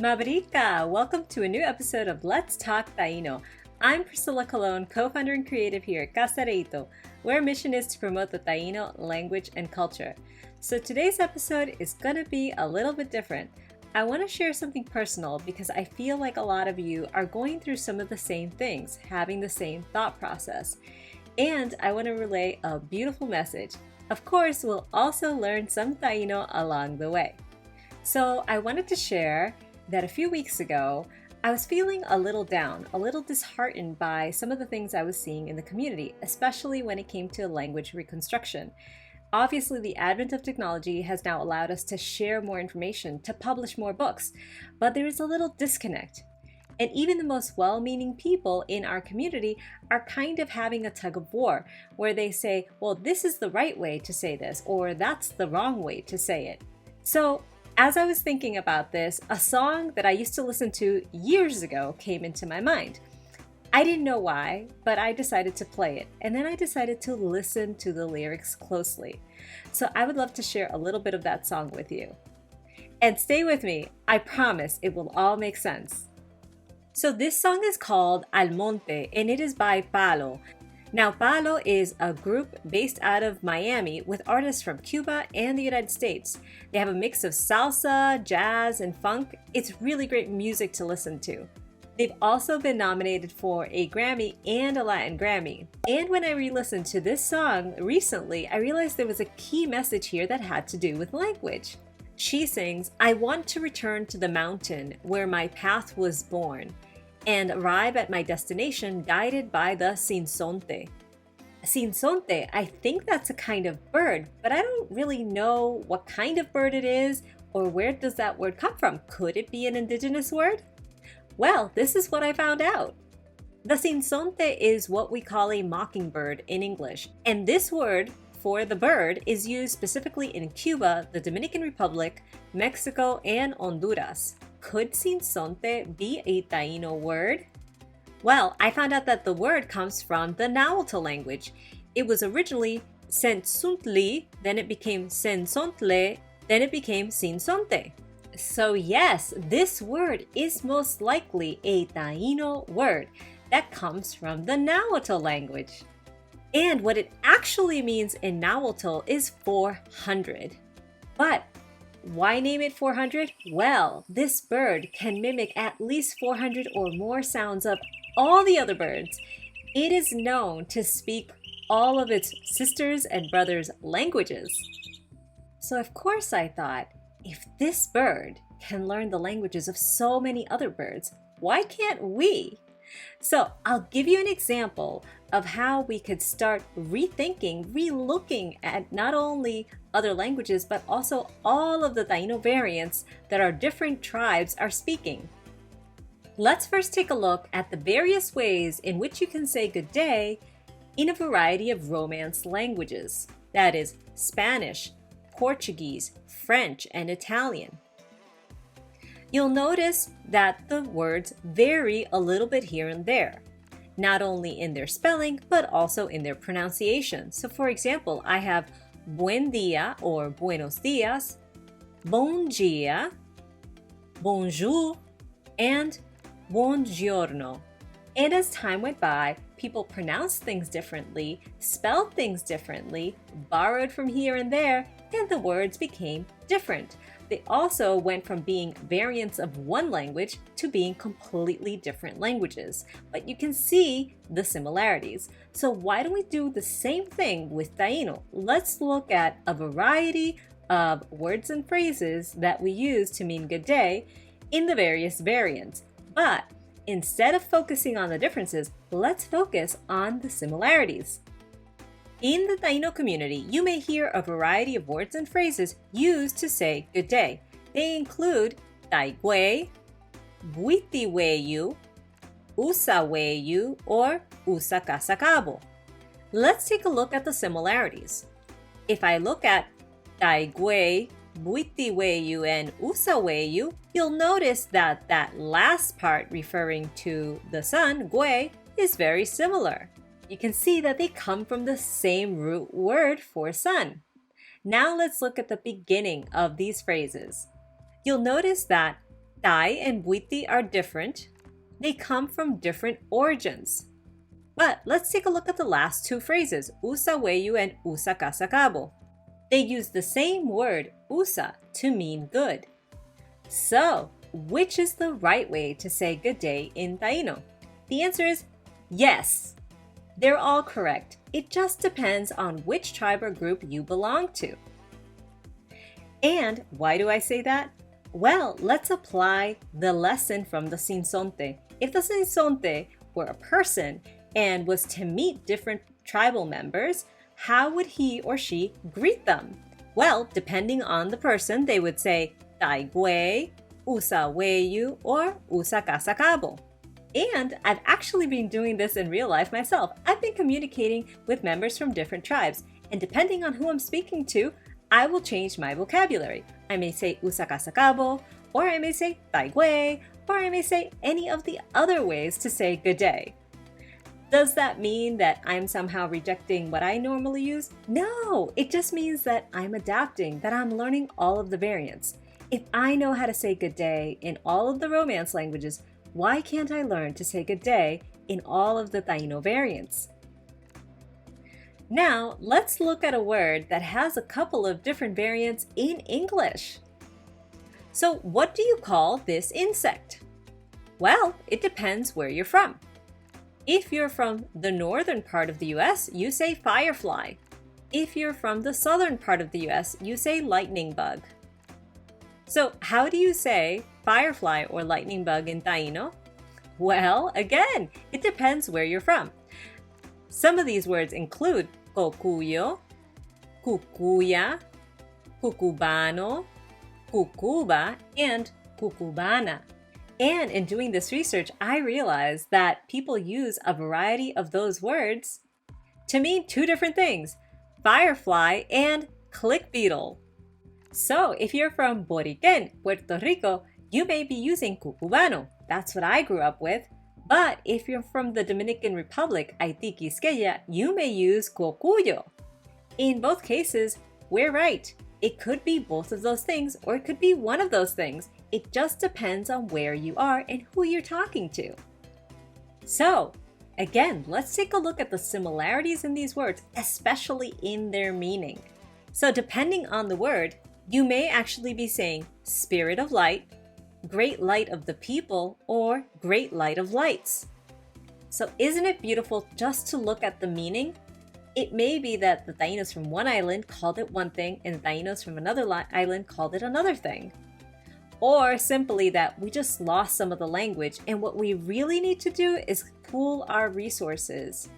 Mabrika! Welcome to a new episode of Let's Talk Taíno. I'm Priscilla Colon, co-founder and creative here at Casareito, where our mission is to promote the Taíno language and culture. So today's episode is going to be a little bit different. I want to share something personal because I feel like a lot of you are going through some of the same things, having the same thought process. And I want to relay a beautiful message. Of course, we'll also learn some Taíno along the way. So I wanted to share that a few weeks ago, I was feeling a little down, a little disheartened by some of the things I was seeing in the community, especially when it came to language reconstruction. Obviously, the advent of technology has now allowed us to share more information, to publish more books, but there is a little disconnect. And even the most well-meaning people in our community are kind of having a tug of war, where they say, well, this is the right way to say this, or that's the wrong way to say it. So, as I was thinking about this, a song that I used to listen to years ago came into my mind. I didn't know why, but I decided to play it, and then I decided to listen to the lyrics closely. So I would love to share a little bit of that song with you. And stay with me, I promise it will all make sense. So this song is called Al Monte, and it is by PALO. Now, PALO is a group based out of Miami with artists from Cuba and the United States. They have a mix of salsa, jazz, and funk. It's really great music to listen to. They've also been nominated for a Grammy and a Latin Grammy. And when I re-listened to this song recently, I realized there was a key message here that had to do with language. She sings, "I want to return to the mountain where my path was born, and arrive at my destination guided by the sinsonte." Sinsonte, I think that's a kind of bird, but I don't really know what kind of bird it is or where does that word come from. Could it be an indigenous word? Well, this is what I found out. The sinsonte is what we call a mockingbird in English, and this word for the bird is used specifically in Cuba, the Dominican Republic, Mexico, and Honduras. Could sinsonte be a Taíno word? Well, I found out that the word comes from the Nahuatl language. It was originally sensuntli, then it became sensontle, then it became sinsonte. So yes, this word is most likely a Taíno word that comes from the Nahuatl language. And what it actually means in Nahuatl is 400. But why name it 400? Well, this bird can mimic at least 400 or more sounds of all the other birds. It is known to speak all of its sisters and brothers' languages. So of course I thought, if this bird can learn the languages of so many other birds, why can't we? So I'll give you an example of how we could start rethinking, relooking at not only other languages, but also all of the Taíno variants that our different tribes are speaking. Let's first take a look at the various ways in which you can say good day in a variety of Romance languages. That is Spanish, Portuguese, French, and Italian. You'll notice that the words vary a little bit here and there, not only in their spelling, but also in their pronunciation. So for example, I have buen dia or buenos dias, bon dia, bonjour, and buongiorno. And as time went by, people pronounced things differently, spelled things differently, borrowed from here and there, and the words became different. They also went from being variants of one language to being completely different languages. But you can see the similarities. So why don't we do the same thing with Taíno? Let's look at a variety of words and phrases that we use to mean good day in the various variants. But instead of focusing on the differences, let's focus on the similarities. In the Taíno community, you may hear a variety of words and phrases used to say good day. They include taigüey, buitiweyu, usaweyu, or usakasakabo. Let's take a look at the similarities. If I look at taigüey, buitiweyu, and usaweyu, you'll notice that that last part referring to the sun, güey, is very similar. You can see that they come from the same root word for sun. Now let's look at the beginning of these phrases. You'll notice that Tai and buiti are different. They come from different origins. But let's take a look at the last two phrases, usa weyu and usa kasakabo. They use the same word, usa, to mean good. So, which is the right way to say good day in Taíno? The answer is yes. They're all correct. It just depends on which tribe or group you belong to. And why do I say that? Well, let's apply the lesson from the sinsonte. If the sinsonte were a person and was to meet different tribal members, how would he or she greet them? Well, depending on the person, they would say taigwe, usa weyu, or usa kasakabo. And I've actually been doing this in real life myself. I've been communicating with members from different tribes, and depending on who I'm speaking to, I will change my vocabulary. I may say usa kasakabo, or I may say taigwe, or I may say any of the other ways to say good day. Does that mean that I'm somehow rejecting what I normally use? No, it just means that I'm adapting, that I'm learning all of the variants. If I know how to say good day in all of the Romance languages, why can't I learn to say good day in all of the Taíno variants? Now, let's look at a word that has a couple of different variants in English. So, what do you call this insect? Well, it depends where you're from. If you're from the northern part of the US, you say firefly. If you're from the southern part of the US, you say lightning bug. So, how do you say firefly or lightning bug in Taíno? Well, again, it depends where you're from. Some of these words include cocuyo, cucuya, cucubano, cucuba, and cucubana. And in doing this research, I realized that people use a variety of those words to mean two different things, firefly and click beetle. So if you're from Boriquen, Puerto Rico, you may be using cucubano. That's what I grew up with. But if you're from the Dominican Republic, Haití, Quisqueya, you may use cocuyo. In both cases, we're right. It could be both of those things, or it could be one of those things. It just depends on where you are and who you're talking to. So, again, let's take a look at the similarities in these words, especially in their meaning. So, depending on the word, you may actually be saying spirit of light, great light of the people, or great light of lights. So, isn't it beautiful just to look at the meaning? It may be that the Taínos from one island called it one thing and the Taínos from another island called it another thing. Or simply that we just lost some of the language and what we really need to do is pool our resources.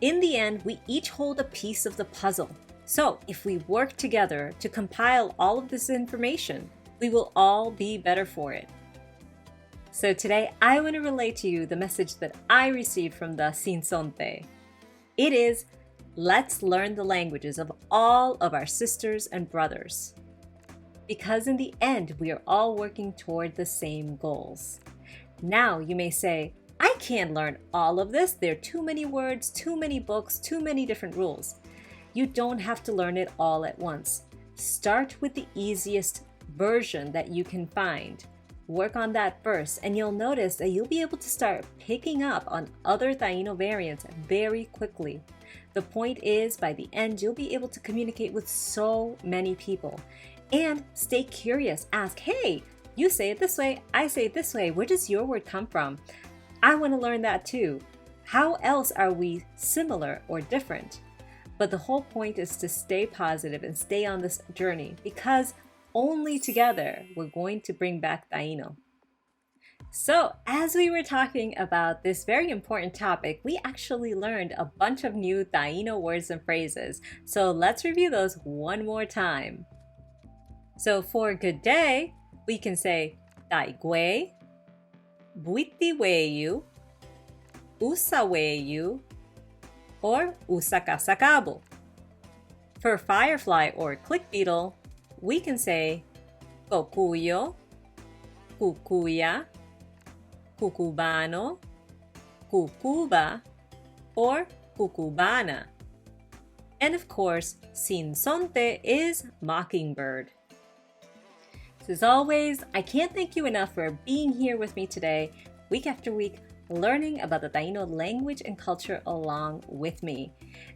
In the end, we each hold a piece of the puzzle. So if we work together to compile all of this information, we will all be better for it. So today, I want to relay to you the message that I received from the sinsonte. It is, let's learn the languages of all of our sisters and brothers. Because in the end, we are all working toward the same goals. Now you may say, I can't learn all of this. There are too many words, too many books, too many different rules. You don't have to learn it all at once. Start with the easiest version that you can find. Work on that first, and you'll notice that you'll be able to start picking up on other Taíno variants very quickly. The point is, by the end, you'll be able to communicate with so many people. And stay curious. Ask, hey, you say it this way, I say it this way. Where does your word come from? I want to learn that too. How else are we similar or different? But the whole point is to stay positive and stay on this journey because only together we're going to bring back Taíno. So, as we were talking about this very important topic, we actually learned a bunch of new Taíno words and phrases. So let's review those one more time. So for good day, we can say taigwe, buitiweyu, usaweyu, or usakasakabo. For firefly or click beetle, we can say cocuyo, cucuya, cucubano, cucuba, or cucubana. And of course, sinsonte is mockingbird. So as always, I can't thank you enough for being here with me today, week after week, learning about the Taíno language and culture along with me.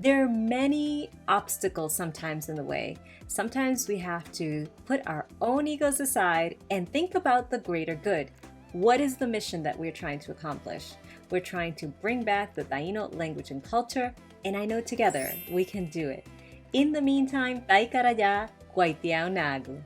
There are many obstacles sometimes in the way. Sometimes we have to put our own egos aside and think about the greater good. What is the mission that we're trying to accomplish? We're trying to bring back the Taíno language and culture, and I know together we can do it. In the meantime, tai kara ya, kuaitiao nagu.